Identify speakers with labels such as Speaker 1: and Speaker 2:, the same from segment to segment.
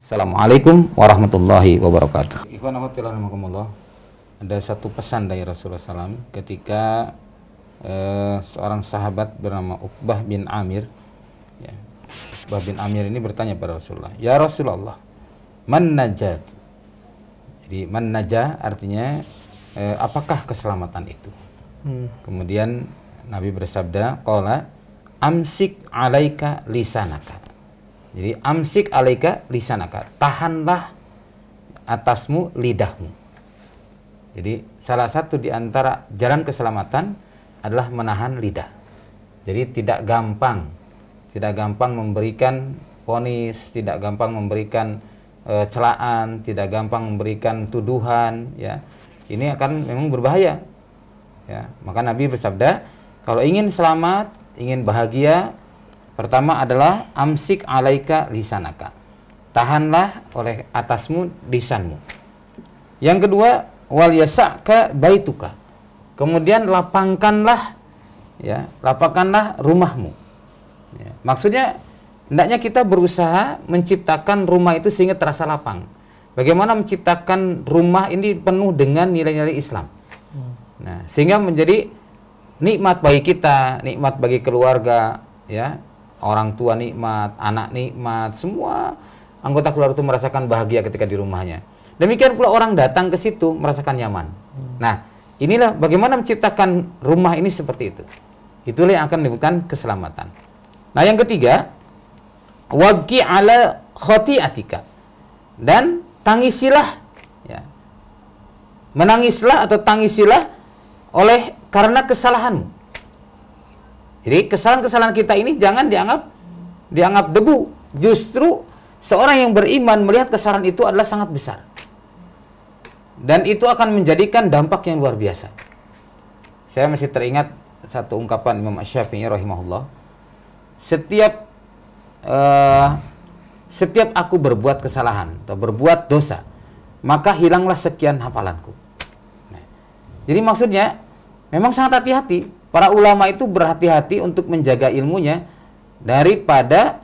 Speaker 1: Assalamualaikum warahmatullahi wabarakatuh. Ikhwan akhwat fillah rahimakumullah. Ada satu pesan dari Rasulullah SAW ketika seorang sahabat bernama Uqbah bin Amir, ya. Uqbah bin Amir ini bertanya pada Rasulullah, "Ya Rasulullah, man najat?" Jadi man najah artinya apakah keselamatan itu? Kemudian Nabi bersabda, qala amsik alaika lisanaka. Jadi amsik alaika lisanaka, tahanlah atasmu lidahmu. Jadi salah satu di antara jalan keselamatan adalah menahan lidah. Jadi tidak gampang memberikan vonis, tidak gampang memberikan celaan, tidak gampang memberikan tuduhan, ya. Ini akan memang berbahaya. Ya, maka Nabi bersabda, kalau ingin selamat, ingin bahagia, pertama adalah amsik alaika lisanaka. Tahanlah oleh atasmu lisanmu. Yang kedua, wal yasa'ka baituka. Kemudian lapangkanlah, ya, lapangkanlah rumahmu. Ya, maksudnya hendaknya kita berusaha menciptakan rumah itu sehingga terasa lapang. Bagaimana menciptakan rumah ini penuh dengan nilai-nilai Islam. Nah, sehingga menjadi nikmat bagi kita, nikmat bagi keluarga, ya. Orang tua nikmat, anak nikmat, semua anggota keluarga itu merasakan bahagia ketika di rumahnya. Demikian pula orang datang ke situ merasakan nyaman. Nah, inilah bagaimana menciptakan rumah ini seperti itu. Itulah yang akan menimbulkan keselamatan. Nah, yang ketiga, wabki ala khati'atika. Dan tangisilah, ya. Menangislah atau tangisilah karena kesalahanmu. Jadi kesalahan-kesalahan kita ini jangan dianggap debu. Justru seorang yang beriman melihat kesalahan itu adalah sangat besar. Dan itu akan menjadikan dampak yang luar biasa. Saya masih teringat satu ungkapan Imam Asy-Syafi'i rahimahullah. Setiap aku berbuat kesalahan atau berbuat dosa, maka hilanglah sekian hafalanku. Nah, jadi maksudnya memang sangat hati-hati. Para ulama itu berhati-hati untuk menjaga ilmunya daripada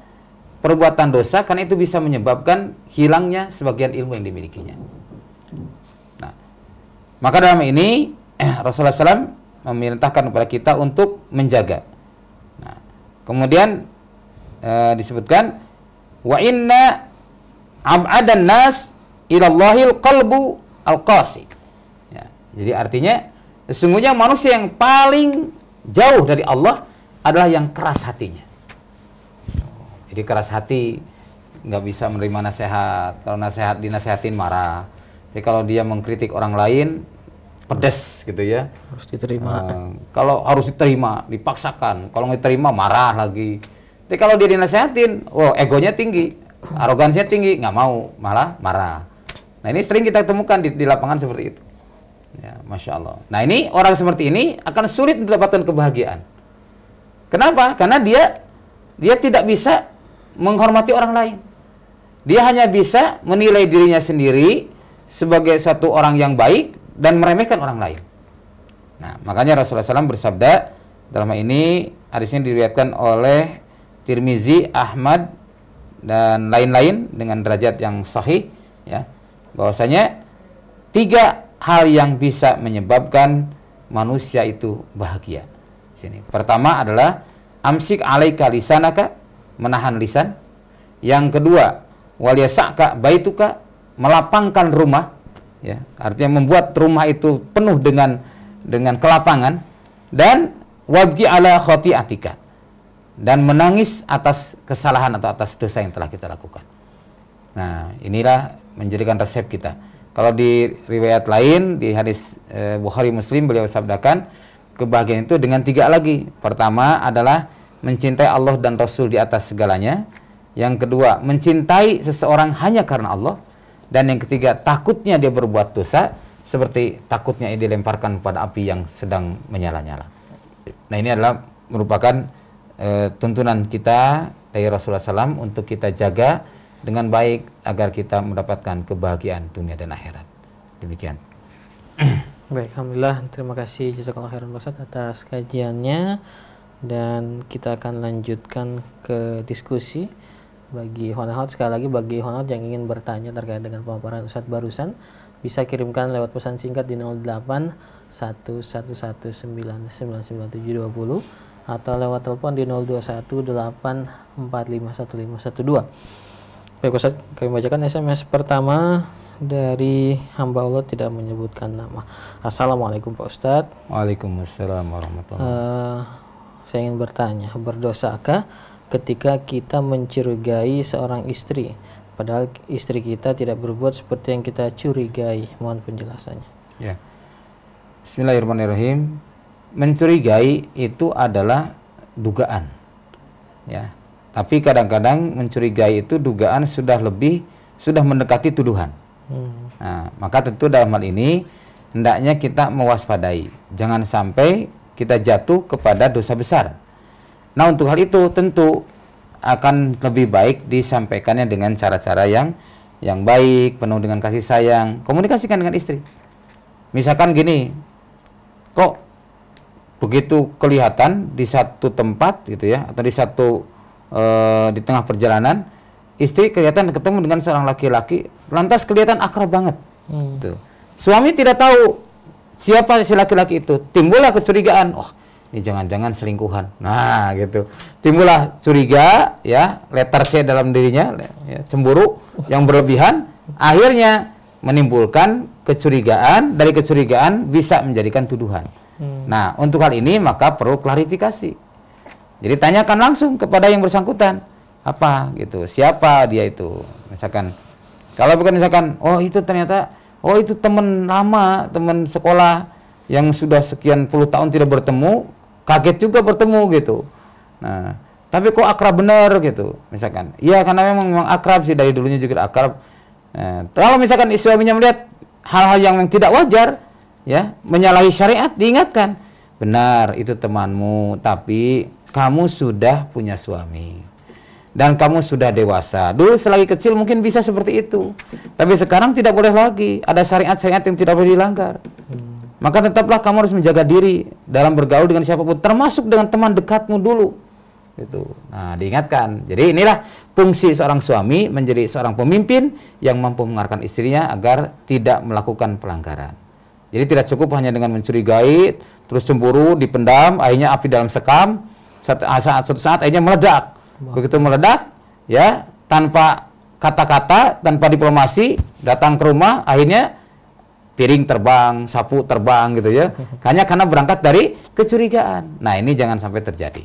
Speaker 1: perbuatan dosa, karena itu bisa menyebabkan hilangnya sebagian ilmu yang dimilikinya. Nah, maka dalam ini Rasulullah SAW memerintahkan kepada kita untuk menjaga. Nah, kemudian disebutkan wa inna ab'adan nas ilallahil qalbu al-qasi. Ya, jadi artinya sesungguhnya manusia yang paling jauh dari Allah adalah yang keras hatinya. Jadi keras hati, nggak bisa menerima nasihat. Kalau dinasehatin marah. Jadi kalau dia mengkritik orang lain, pedes gitu ya.
Speaker 2: Harus diterima.
Speaker 1: Kalau harus diterima, dipaksakan. Kalau nggak diterima, marah lagi. Tapi kalau dia dinasehatin, egonya tinggi, arogansinya tinggi, nggak mau, malah marah. Nah, ini sering kita temukan di lapangan seperti itu. Ya, Masya Allah. Nah, ini orang seperti ini akan sulit mendapatkan kebahagiaan. Kenapa? Karena dia tidak bisa menghormati orang lain. Dia hanya bisa menilai dirinya sendiri sebagai satu orang yang baik dan meremehkan orang lain. Nah, makanya Rasulullah SAW bersabda, dalam hal ini hadisnya diriwayatkan oleh Tirmizi, Ahmad dan lain-lain dengan derajat yang sahih, ya, bahwasanya 3 hal yang bisa menyebabkan manusia itu bahagia. Sini. Pertama adalah amsik alaika lisanaka, menahan lisan. Yang kedua, wal yasa'ka baituka, melapangkan rumah, ya. Artinya membuat rumah itu penuh dengan kelapangan. Dan wabki ala khati'atika, dan menangis atas kesalahan atau atas dosa yang telah kita lakukan. Nah, inilah menjadikan resep kita. Kalau di riwayat lain, di hadis Bukhari Muslim, beliau sabdakan kebahagiaan itu dengan 3 lagi. Pertama adalah mencintai Allah dan Rasul di atas segalanya. Yang kedua, mencintai seseorang hanya karena Allah. Dan yang ketiga, takutnya dia berbuat dosa, seperti takutnya dia dilemparkan pada api yang sedang menyala-nyala. Nah, ini adalah merupakan tuntunan kita dari Rasulullah SAW untuk kita jaga dengan baik agar kita mendapatkan kebahagiaan dunia dan akhirat. Demikian.
Speaker 2: Baik, alhamdulillah, terima kasih jazakallahu khairan Ustaz atas kajiannya, dan kita akan lanjutkan ke diskusi Bagi Honaut, sekali lagi bagi Honaut yang ingin bertanya terkait dengan pemaparan Ustadz barusan, bisa kirimkan lewat pesan singkat di 08 111999720 atau lewat telepon di 0218451512. Baik Ustadz, kami bacakan SMS pertama dari hamba Allah tidak menyebutkan nama. Assalamualaikum Pak Ustadz.
Speaker 1: Waalaikumsalam warahmatullahi wabarakatuh.
Speaker 2: Saya ingin bertanya, berdosakah ketika kita mencurigai seorang istri, padahal istri kita tidak berbuat seperti yang kita curigai? Mohon penjelasannya.
Speaker 1: Ya. Bismillahirrahmanirrahim. Mencurigai itu adalah dugaan. Ya. Tapi kadang-kadang mencurigai itu dugaan sudah mendekati tuduhan. Nah, maka tentu dalam hal ini hendaknya kita mewaspadai. Jangan sampai kita jatuh kepada dosa besar. Nah, untuk hal itu tentu akan lebih baik disampaikannya dengan cara-cara yang baik, penuh dengan kasih sayang. Komunikasikan dengan istri. Misalkan gini, kok begitu kelihatan di satu tempat gitu ya, atau di tengah perjalanan, istri kelihatan ketemu dengan seorang laki-laki, lantas kelihatan akrab banget. Tuh. Suami tidak tahu siapa si laki-laki itu, timbullah kecurigaan. Oh, ini jangan-jangan selingkuhan. Nah, gitu. Timbullah curiga, ya, letter C dalam dirinya, ya, cemburu yang berlebihan, akhirnya menimbulkan kecurigaan. Dari kecurigaan bisa menjadikan tuduhan. Nah, untuk hal ini maka perlu klarifikasi. Jadi tanyakan langsung kepada yang bersangkutan, apa gitu, siapa dia itu. Misalkan, kalau bukan misalkan, oh itu ternyata, oh itu teman lama, teman sekolah yang sudah sekian puluh tahun tidak bertemu, kaget juga bertemu gitu. Nah, tapi kok akrab bener gitu, misalkan. Iya, karena memang akrab sih, dari dulunya juga akrab. Nah, kalau misalkan suaminya melihat hal-hal yang tidak wajar, ya, menyalahi syariat, diingatkan, benar itu temanmu, tapi kamu sudah punya suami. Dan kamu sudah dewasa. Dulu selagi kecil mungkin bisa seperti itu. Tapi sekarang tidak boleh lagi. Ada syariat-syariat yang tidak boleh dilanggar. Maka tetaplah kamu harus menjaga diri dalam bergaul dengan siapapun, termasuk dengan teman dekatmu dulu. Gitu. Nah, diingatkan. Jadi inilah fungsi seorang suami, menjadi seorang pemimpin yang mampu mengarahkan istrinya agar tidak melakukan pelanggaran. Jadi tidak cukup hanya dengan mencurigai, terus cemburu, dipendam, akhirnya api dalam sekam, suatu saat akhirnya meledak. Begitu meledak, ya, tanpa kata-kata, tanpa diplomasi, datang ke rumah, akhirnya piring terbang, sapu terbang gitu ya. Hanya karena berangkat dari kecurigaan. Nah, ini jangan sampai terjadi.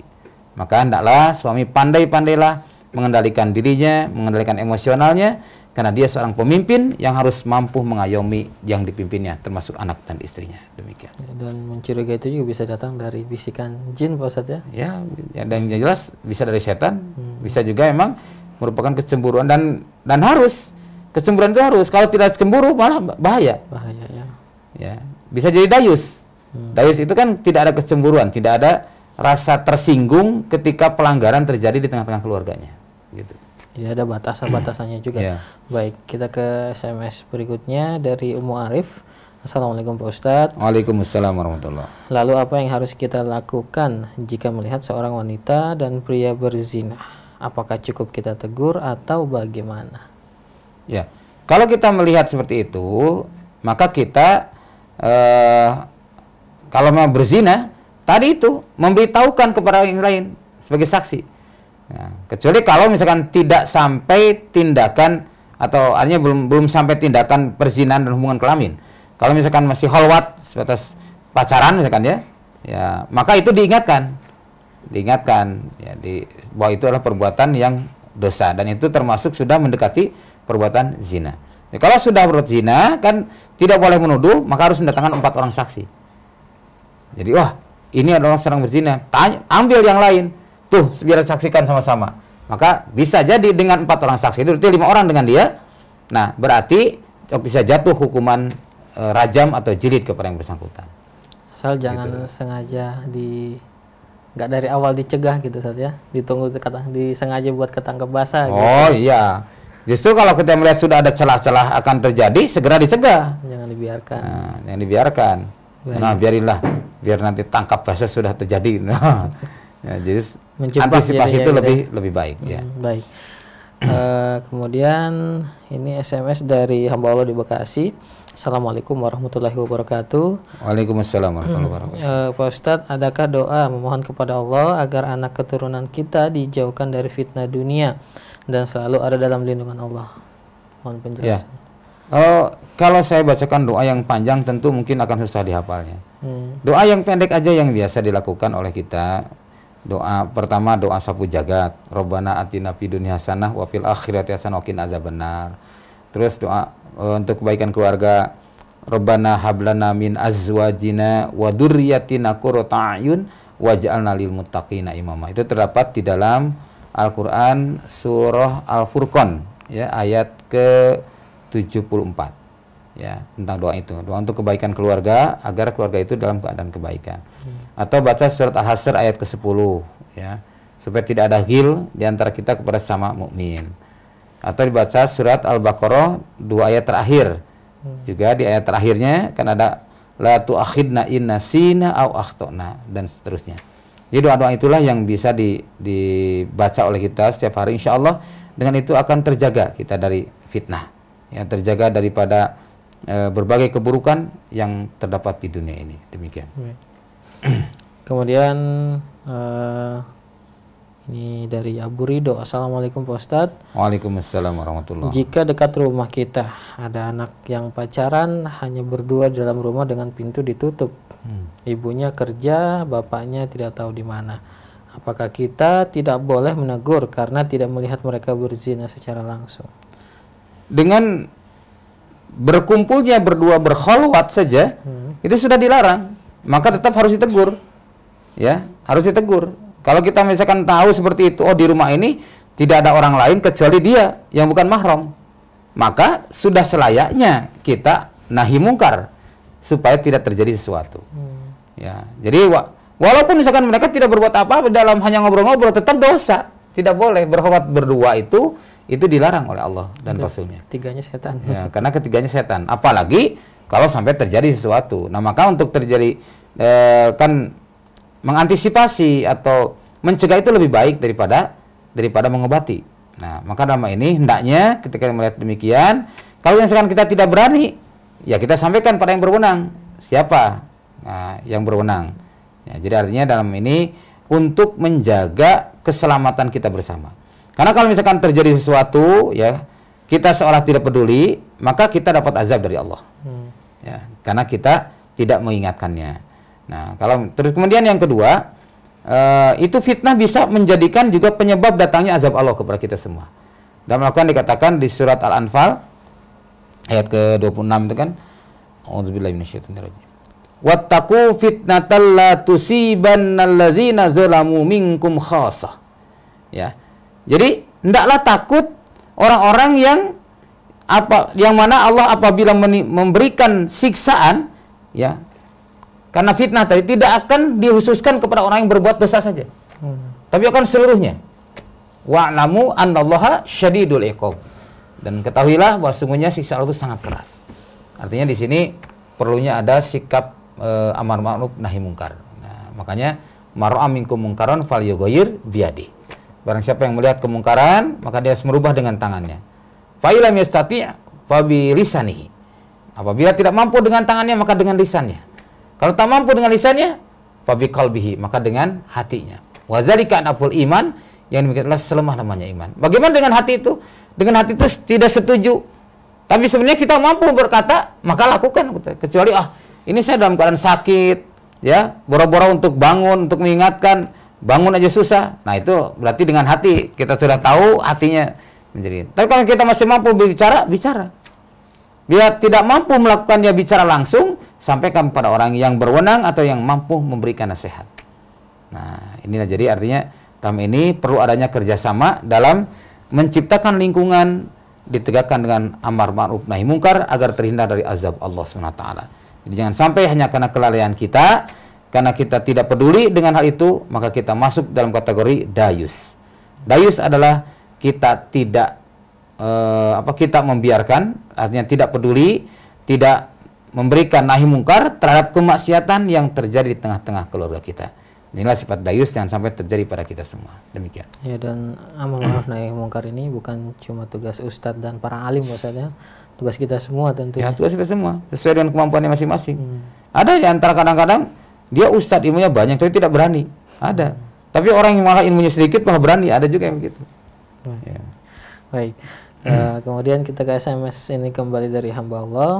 Speaker 1: Maka hendaklah suami pandai-pandailah mengendalikan dirinya, mengendalikan emosionalnya, karena dia seorang pemimpin yang harus mampu mengayomi yang dipimpinnya, termasuk anak dan istrinya. Demikian.
Speaker 2: Dan mencurigai itu juga bisa datang dari bisikan jin, Pak Ustadz, ya?
Speaker 1: Ya, dan yang jelas bisa dari setan, bisa juga emang merupakan kecemburuan, dan harus kecemburuan itu harus. Kalau tidak cemburu malah bahaya.
Speaker 2: Bahaya, ya.
Speaker 1: Ya, bisa jadi dayus. Dayus itu kan tidak ada kecemburuan, tidak ada rasa tersinggung ketika pelanggaran terjadi di tengah-tengah keluarganya. Gitu.
Speaker 2: Jadi ada batasan-batasannya juga.
Speaker 1: Yeah.
Speaker 2: Baik, kita ke SMS berikutnya dari Ummu Arif. Assalamualaikum Pak Ustadz.
Speaker 1: Waalaikumsalam warahmatullahi.
Speaker 2: Lalu apa yang harus kita lakukan jika melihat seorang wanita dan pria berzina? Apakah cukup kita tegur atau bagaimana?
Speaker 1: Ya, kalau kita melihat seperti itu, maka kita kalau mau berzina, tadi itu memberitahukan kepada yang lain sebagai saksi. Nah, kecuali kalau misalkan tidak sampai tindakan, atau artinya belum sampai tindakan perzinahan dan hubungan kelamin. Kalau misalkan masih khalwat sebatas pacaran misalkan ya maka itu diingatkan ya, bahwa itu adalah perbuatan yang dosa, dan itu termasuk sudah mendekati perbuatan zina. Ya, kalau sudah berbuat zina kan tidak boleh menuduh, maka harus mendatangkan 4 orang saksi. Jadi wah, ini adalah sedang berzina, ambil yang lain. Tuh, biar saksikan sama-sama. Maka bisa jadi dengan 4 orang saksi itu, berarti 5 orang dengan dia. Nah, berarti bisa jatuh hukuman rajam atau jilid kepada yang bersangkutan.
Speaker 2: Asal jangan
Speaker 1: gitu.
Speaker 2: Sengaja nggak dari awal dicegah gitu saja. Ditunggu disengaja buat ketangkep basah.
Speaker 1: Oh
Speaker 2: gitu.
Speaker 1: Iya. Justru kalau kita melihat sudah ada celah-celah akan terjadi, segera dicegah.
Speaker 2: Jangan dibiarkan.
Speaker 1: Nah, jangan dibiarkan. Nah, biar nanti tangkap basah sudah terjadi. Nah, ya, jadi antisipasi itu lebih baik. Ya.
Speaker 2: Baik. Kemudian ini SMS dari hamba Allah di Bekasi. Assalamualaikum warahmatullahi wabarakatuh.
Speaker 1: Waalaikumsalam warahmatullahi wabarakatuh.
Speaker 2: Pak Ustadz, adakah doa memohon kepada Allah agar anak keturunan kita dijauhkan dari fitnah dunia dan selalu ada dalam lindungan Allah? Mohon penjelasan.
Speaker 1: Kalau saya bacakan doa yang panjang tentu mungkin akan susah dihafalnya. Doa yang pendek aja yang biasa dilakukan oleh kita. Doa pertama, doa sapu jagat. Rabbana atina fid dunya hasanah wa fil akhirati hasanah wa qina azabannar. Terus doa untuk kebaikan keluarga. Rabbana hablana min azwajina wa dzurriyyatina qurrata a'yun waj'alna lil muttaqina imama. Itu terdapat di dalam Al-Qur'an surah Al-Furqan ya, ayat ke-74. Ya, tentang doa itu. Doa untuk kebaikan keluarga agar keluarga itu dalam keadaan kebaikan. Atau baca surat Al-Hasyr ayat ke-10 ya, supaya tidak ada ghil di antara kita kepada sama mukmin. Atau dibaca surat Al-Baqarah 2 ayat terakhir. Juga di ayat terakhirnya kan ada la tu'akhidna in nasina au akhtana dan seterusnya. Jadi doa-doa itulah yang bisa dibaca oleh kita setiap hari, insyaallah. Dengan itu akan terjaga kita dari fitnah. Ya, terjaga daripada berbagai keburukan yang terdapat di dunia ini. Demikian.
Speaker 2: Kemudian ini dari Abu Ridho. Assalamualaikum Pak Ustadz.
Speaker 1: Waalaikumsalam warahmatullahi.
Speaker 2: Jika dekat rumah kita ada anak yang pacaran hanya berdua di dalam rumah dengan pintu ditutup, ibunya kerja, bapaknya tidak tahu di mana, apakah kita tidak boleh menegur karena tidak melihat mereka berzina secara langsung? Dengan berkumpulnya berdua berkhalwat saja itu sudah dilarang, maka tetap harus ditegur. Ya, harus ditegur. Kalau kita misalkan tahu seperti itu, oh di rumah ini tidak ada orang lain kecuali dia yang bukan mahram, maka sudah selayaknya kita nahi mungkar supaya tidak terjadi sesuatu. Ya, jadi walaupun misalkan mereka tidak berbuat apa-apa dalam hanya ngobrol-ngobrol, tetap dosa. Tidak boleh berkhalwat berdua itu dilarang oleh Allah dan Rasulnya. Ketiganya setan.
Speaker 1: Ya, karena ketiganya setan. Apalagi kalau sampai terjadi sesuatu. Nah, maka untuk terjadi kan mengantisipasi atau mencegah itu lebih baik daripada mengobati. Nah, maka dalam ini hendaknya ketika melihat demikian, kalau misalkan kita tidak berani, ya kita sampaikan pada yang berwenang. Siapa yang berwenang? Ya, jadi artinya dalam ini untuk menjaga keselamatan kita bersama. Karena kalau misalkan terjadi sesuatu, ya kita seolah tidak peduli, maka kita dapat azab dari Allah. Ya, karena kita tidak mengingatkannya. Nah, kalau terus kemudian yang kedua, itu fitnah bisa menjadikan juga penyebab datangnya azab Allah kepada kita semua. Dalam Al-Quran dikatakan di surat Al-Anfal ayat ke-26 itu kan, A'udzubillahi minasyaitonirrajim. Wattaqu fitnatal la tusibannallazina zalamu minkum khassah. Ya. Jadi hendaklah takut orang-orang yang mana Allah apabila memberikan siksaan, ya, karena fitnah tadi tidak akan dikhususkan kepada orang yang berbuat dosa saja, tapi akan seluruhnya. Wa'lamu annallaha syadidul iqab. Dan ketahuilah bahwa sungguhnya siksa Allah itu sangat keras. Artinya di sini perlunya ada sikap amar ma'ruf nahi mungkar. Nah, makanya mar'a minkum mungkaran falyughayyir biyadi. Barang siapa yang melihat kemungkaran, maka dia harus merubah dengan tangannya. Fa illam yastati' fa bi lisanihi. Apabila tidak mampu dengan tangannya, maka dengan lisannya. Kalau tak mampu dengan lisannya, fa bi qalbihi, maka dengan hatinya. Wa zalika anful iman, yang demikian adalah selemah-lemahnya iman. Bagaimana dengan hati itu? Dengan hati itu tidak setuju. Tapi sebenarnya kita mampu berkata, maka lakukan. Kecuali ini saya dalam keadaan sakit, ya, boro-boro untuk bangun, untuk mengingatkan, bangun aja susah. Nah, itu berarti dengan hati kita sudah tahu hatinya menjadi. Tapi kalau kita masih mampu bicara. Bila tidak mampu melakukannya bicara langsung, sampaikan pada orang yang berwenang atau yang mampu memberikan nasihat. Nah, inilah jadi artinya dalam ini perlu adanya kerjasama dalam menciptakan lingkungan ditegakkan dengan amar ma'ruf nahi mungkar agar terhindar dari azab Allah SWT. Jadi jangan sampai hanya karena kelalaian kita, karena kita tidak peduli dengan hal itu, maka kita masuk dalam kategori dayus. Dayus adalah kita tidak kita membiarkan, artinya tidak peduli, tidak memberikan nahi mungkar terhadap kemaksiatan yang terjadi di tengah-tengah keluarga kita. Inilah sifat dayus jangan sampai terjadi pada kita semua. Demikian.
Speaker 2: Ya, dan amar ma'ruf nahi mungkar ini bukan cuma tugas ustadz dan para alim Ustaz ya. Tugas kita semua tentunya.
Speaker 1: Ya, tugas kita semua sesuai dengan kemampuannya masing-masing. Ada di antara kadang-kadang dia ustadz ilmunya banyak tapi tidak berani. Ada. Tapi orang yang malah ilmunya sedikit malah berani, ada juga yang begitu. Ya.
Speaker 2: Baik. Kemudian kita ke SMS ini kembali dari hamba Allah.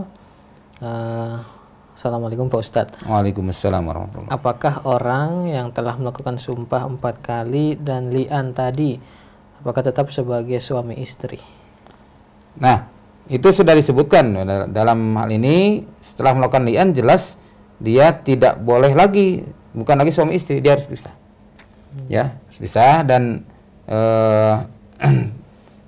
Speaker 2: Assalamualaikum Pak Ustadz.
Speaker 1: Waalaikumsalam warahmatullahi wabarakatuh.
Speaker 2: Apakah orang yang telah melakukan sumpah 4 kali dan li'an tadi, apakah tetap sebagai suami istri?
Speaker 1: Nah, itu sudah disebutkan dalam hal ini. Setelah melakukan li'an jelas dia tidak boleh lagi, bukan lagi suami istri, dia harus pisah. Ya, harus pisah dan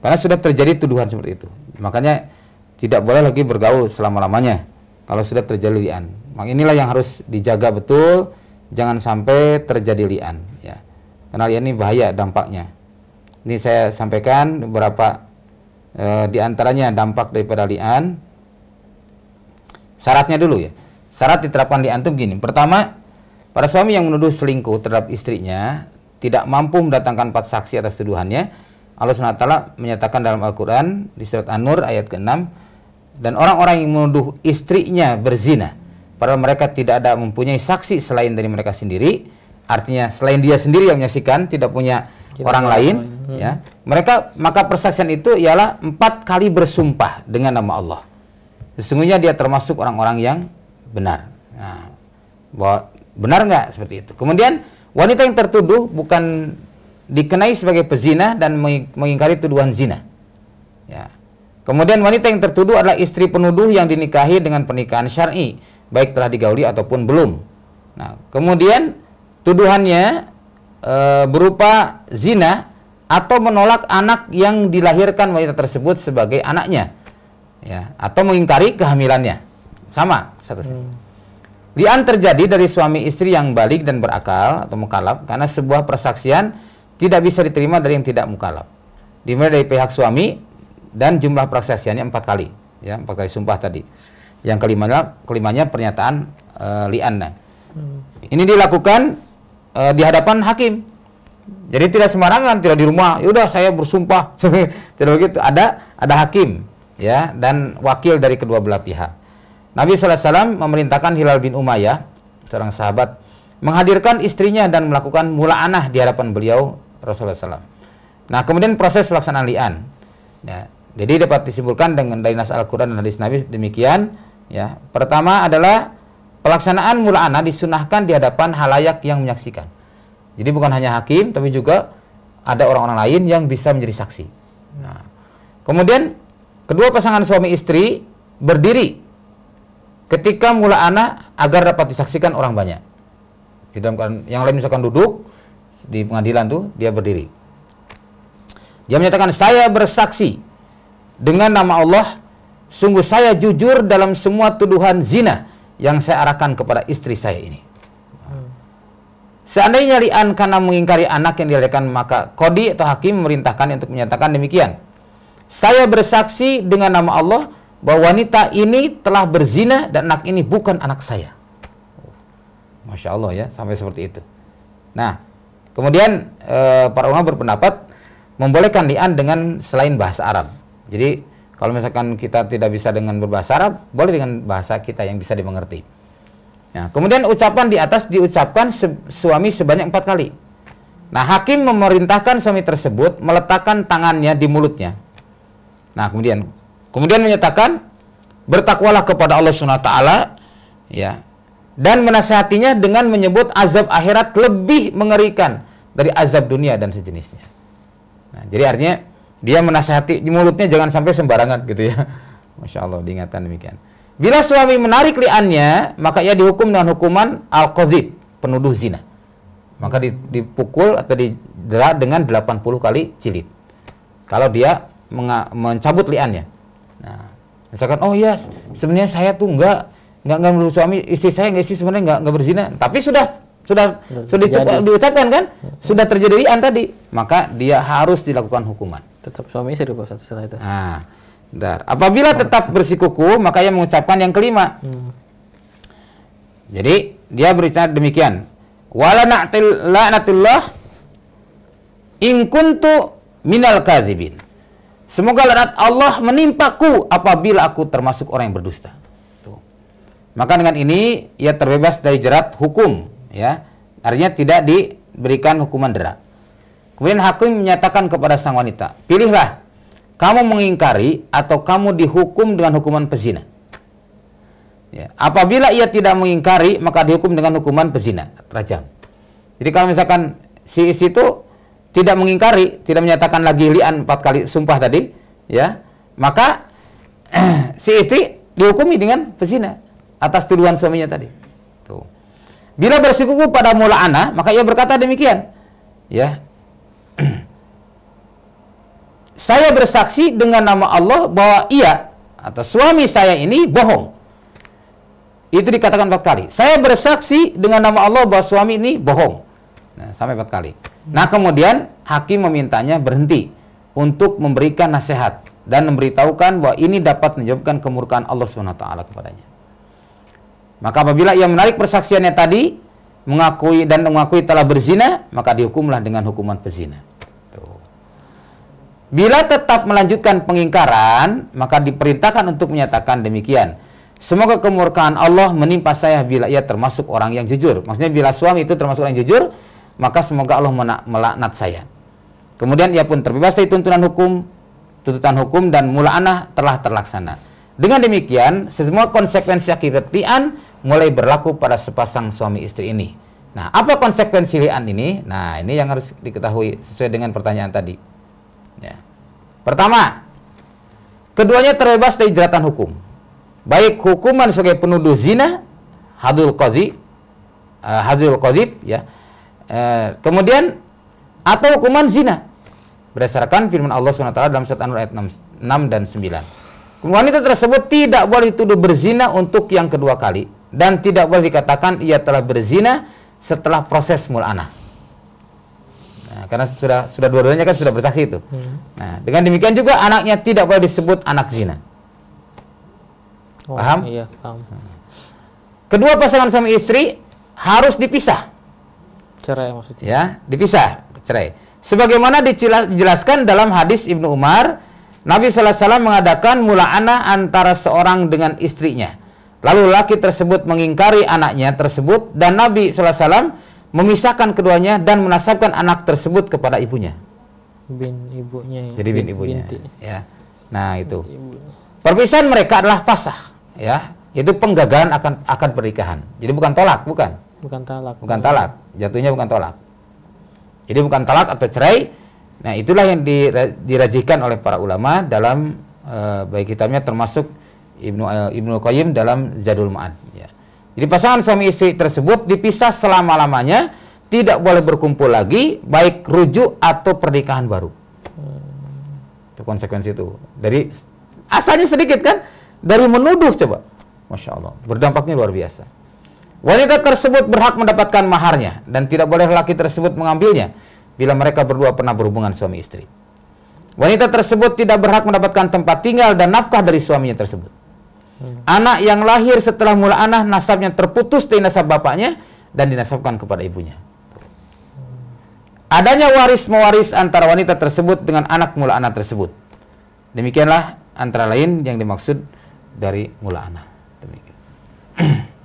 Speaker 1: karena sudah terjadi tuduhan seperti itu. Makanya tidak boleh lagi bergaul selama-lamanya kalau sudah terjadi li'an. Maka inilah yang harus dijaga betul, jangan sampai terjadi li'an ya. Karena li'an ini bahaya dampaknya. Ini saya sampaikan beberapa di antaranya dampak daripada li'an. Syaratnya dulu ya. Syarat diterapkan li'an itu begini. Pertama, para suami yang menuduh selingkuh terhadap istrinya tidak mampu mendatangkan 4 saksi atas tuduhannya. Allah SWT menyatakan dalam Al-Quran di surat An-Nur ayat ke-6, dan orang-orang yang menuduh istrinya berzina padahal mereka tidak ada mempunyai saksi selain dari mereka sendiri, artinya selain dia sendiri yang menyaksikan, tidak punya orang lain ya, mereka, maka persaksian itu ialah 4 kali bersumpah dengan nama Allah. Sesungguhnya dia termasuk orang-orang yang benar. Nah, bahwa benar nggak seperti itu. Kemudian wanita yang tertuduh bukan dikenai sebagai pezina dan mengingkari tuduhan zina ya. Kemudian wanita yang tertuduh adalah istri penuduh yang dinikahi dengan pernikahan syar'i, baik telah digauli ataupun belum. Nah, kemudian tuduhannya berupa zina atau menolak anak yang dilahirkan wanita tersebut sebagai anaknya, ya, atau mengingkari kehamilannya, sama statusnya. Li'an terjadi dari suami istri yang balik dan berakal atau mukallaf karena sebuah persaksian tidak bisa diterima dari yang tidak mukallaf, dimulai dari pihak suami. Dan jumlah persaksiannya 4 kali, ya, 4 kali sumpah tadi. Yang kelimanya pernyataan li'an. Ini dilakukan di hadapan hakim. Jadi tidak sembarangan, tidak di rumah. Yaudah saya bersumpah, tidak begitu. Ada hakim, ya, dan wakil dari kedua belah pihak. Nabi SAW memerintahkan Hilal bin Umayyah, seorang sahabat, menghadirkan istrinya dan melakukan mula'anah di hadapan beliau Rasulullah SAW. Nah, kemudian proses pelaksanaan li'an. Ya, jadi dapat disimpulkan dari nas Al-Quran dan hadis Nabi demikian. Ya, pertama adalah pelaksanaan mula'anah disunahkan di hadapan halayak yang menyaksikan. Jadi bukan hanya hakim, tapi juga ada orang-orang lain yang bisa menjadi saksi. Nah, kemudian kedua pasangan suami istri berdiri ketika mula'anah agar dapat disaksikan orang banyak. Di dalam yang lain misalkan duduk di pengadilan tuh, dia berdiri. Dia menyatakan, saya bersaksi dengan nama Allah, sungguh saya jujur dalam semua tuduhan zina yang saya arahkan kepada istri saya ini. Seandainya li'an karena mengingkari anak yang dilahirkan, maka qadhi atau hakim memerintahkan untuk menyatakan demikian. Saya bersaksi dengan nama Allah bahwa wanita ini telah berzina dan anak ini bukan anak saya. Masya Allah ya, sampai seperti itu. Nah, kemudian para ulama berpendapat membolehkan li'an dengan selain bahasa Arab. Jadi kalau misalkan kita tidak bisa dengan berbahasa Arab, boleh dengan bahasa kita yang bisa dimengerti. Nah, kemudian ucapan di atas diucapkan suami sebanyak 4 kali. Nah, hakim memerintahkan suami tersebut meletakkan tangannya di mulutnya. Nah, kemudian menyatakan, bertakwalah kepada Allah SWT, ya, dan menasihatinya dengan menyebut azab akhirat lebih mengerikan dari azab dunia dan sejenisnya. Nah, jadi artinya dia menasihati di mulutnya jangan sampai sembarangan gitu ya. Masya Allah, diingatkan demikian. Bila suami menarik li'annya, maka ia dihukum dengan hukuman al-qazib, penuduh zina. Maka dipukul atau didera dengan 80 kali jilid. Kalau dia mencabut li'annya. Nah, misalkan, oh iya, sebenarnya saya tuh enggak menuduh suami, istri saya sebenarnya enggak berzina, tapi sudah diucapkan kan, sudah terjadi li'an tadi, maka dia harus dilakukan hukuman.
Speaker 2: Tetap suami istri setelah itu.
Speaker 1: Nah, apabila tetap bersikukuh, maka ia mengucapkan yang kelima. Jadi dia berbicara demikian. wala la'natillah in kuntu minal kazibin. Semoga laknat Allah menimpaku apabila aku termasuk orang yang berdusta. Tuh. Maka dengan ini ia terbebas dari jerat hukum, ya. Artinya tidak diberikan hukuman dera. Kemudian hakim menyatakan kepada sang wanita, pilihlah, kamu mengingkari atau kamu dihukum dengan hukuman pezina. Ya. Apabila ia tidak mengingkari, maka dihukum dengan hukuman pezina, rajam. Jadi kalau misalkan si istri itu tidak mengingkari, tidak menyatakan lagi li'an 4 kali sumpah tadi, ya, maka si istri dihukumi dengan pezina atas tuduhan suaminya tadi. Tuh. Bila bersikuku pada mula'anah, maka ia berkata demikian, ya. Saya bersaksi dengan nama Allah bahwa ia atau suami saya ini bohong. Itu dikatakan 4 kali. Saya bersaksi dengan nama Allah bahwa suami ini bohong. Nah, sampai 4 kali. Nah, kemudian hakim memintanya berhenti untuk memberikan nasihat dan memberitahukan bahwa ini dapat menyebabkan kemurkaan Allah SWT kepadanya. Maka apabila ia menarik persaksiannya tadi, mengakui telah berzina, maka dihukumlah dengan hukuman pezina. Tuh. Bila tetap melanjutkan pengingkaran, maka diperintahkan untuk menyatakan demikian. Semoga kemurkaan Allah menimpa saya bila ia termasuk orang yang jujur. Maksudnya bila suami itu termasuk orang yang jujur, maka semoga Allah melaknat saya. Kemudian ia pun terbebas dari tuntutan hukum dan mula'anah telah terlaksana. Dengan demikian, semua konsekuensi akibat mulai berlaku pada sepasang suami istri ini. Nah, apa konsekuensi li'an ini? Nah, ini yang harus diketahui sesuai dengan pertanyaan tadi. Ya. Pertama, keduanya terbebas dari jeratan hukum. Baik hukuman sebagai penuduh zina, hadul qazif, ya. Kemudian atau hukuman zina berdasarkan firman Allah SWT dalam surat An-Nur ayat 6 dan 9. Wanita tersebut tidak boleh dituduh berzina untuk yang kedua kali dan tidak boleh dikatakan ia telah berzina setelah proses mul'anah. Nah, karena sudah dua-duanya kan sudah bersaksi itu. Nah, dengan demikian juga anaknya tidak boleh disebut anak zina. Paham?
Speaker 2: Iya, paham.
Speaker 1: Kedua pasangan suami istri harus dipisah.
Speaker 2: Cerai maksudnya.
Speaker 1: Ya, dipisah, cerai. Sebagaimana dijelaskan dalam hadis Ibnu Umar, Nabi SAW mengadakan mula'anah antara seorang dengan istrinya. Lalu laki tersebut mengingkari anaknya tersebut dan Nabi SAW memisahkan keduanya dan menasabkan anak tersebut kepada ibunya.
Speaker 2: Bin ibunya. Ya.
Speaker 1: Jadi bin ibunya.
Speaker 2: Binti.
Speaker 1: Ya. Nah, itu. Perpisahan mereka adalah fasakh, ya. Itu penggagalan akan pernikahan. Jadi bukan tolak, bukan.
Speaker 2: Bukan talak.
Speaker 1: Bukan talak, jatuhnya bukan tolak. Jadi bukan talak atau cerai. Nah, itulah yang dirajihkan oleh para ulama dalam baik kitabnya termasuk Ibnu Qayyim dalam Zadul Ma'ad. Ya. Jadi pasangan suami istri tersebut dipisah selama-lamanya, tidak boleh berkumpul lagi, baik rujuk atau pernikahan baru. Itu konsekuensi itu. Dari asalnya sedikit kan, dari menuduh coba, masya Allah, berdampaknya luar biasa. Wanita tersebut berhak mendapatkan maharnya dan tidak boleh laki tersebut mengambilnya bila mereka berdua pernah berhubungan suami istri. Wanita tersebut tidak berhak mendapatkan tempat tinggal dan nafkah dari suaminya tersebut. Anak yang lahir setelah mula'anah nasabnya terputus dari nasab bapaknya dan dinasabkan kepada ibunya. Adanya waris-mewaris antara wanita tersebut dengan anak mula'anah tersebut. Demikianlah antara lain yang dimaksud dari mula'anah. Demikian.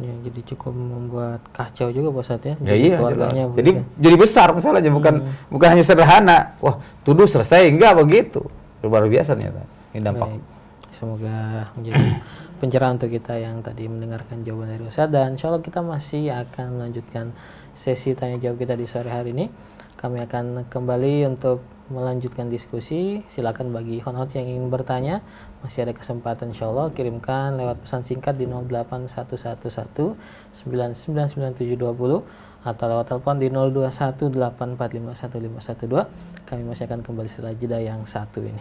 Speaker 2: Ya, jadi cukup membuat kacau juga Pak Ustadz ya.
Speaker 1: Ya iya,
Speaker 2: keluarganya
Speaker 1: jadi besar masalahnya, bukan hanya sederhana. Wah, tuduh selesai, enggak begitu. Luar biasa ternyata. Ini dampak.
Speaker 2: Baik. Semoga menjadi pencerahan untuk kita yang tadi mendengarkan jawaban dari Ustadz, dan insya Allah kita masih akan melanjutkan sesi tanya jawab kita di sore hari ini. Kami akan kembali untuk melanjutkan diskusi. Silakan bagi hon-hon yang ingin bertanya, masih ada kesempatan insya Allah, kirimkan lewat pesan singkat di 08111 9999720 atau lewat telepon di 0218451512. Kami masih akan kembali setelah jeda yang satu ini.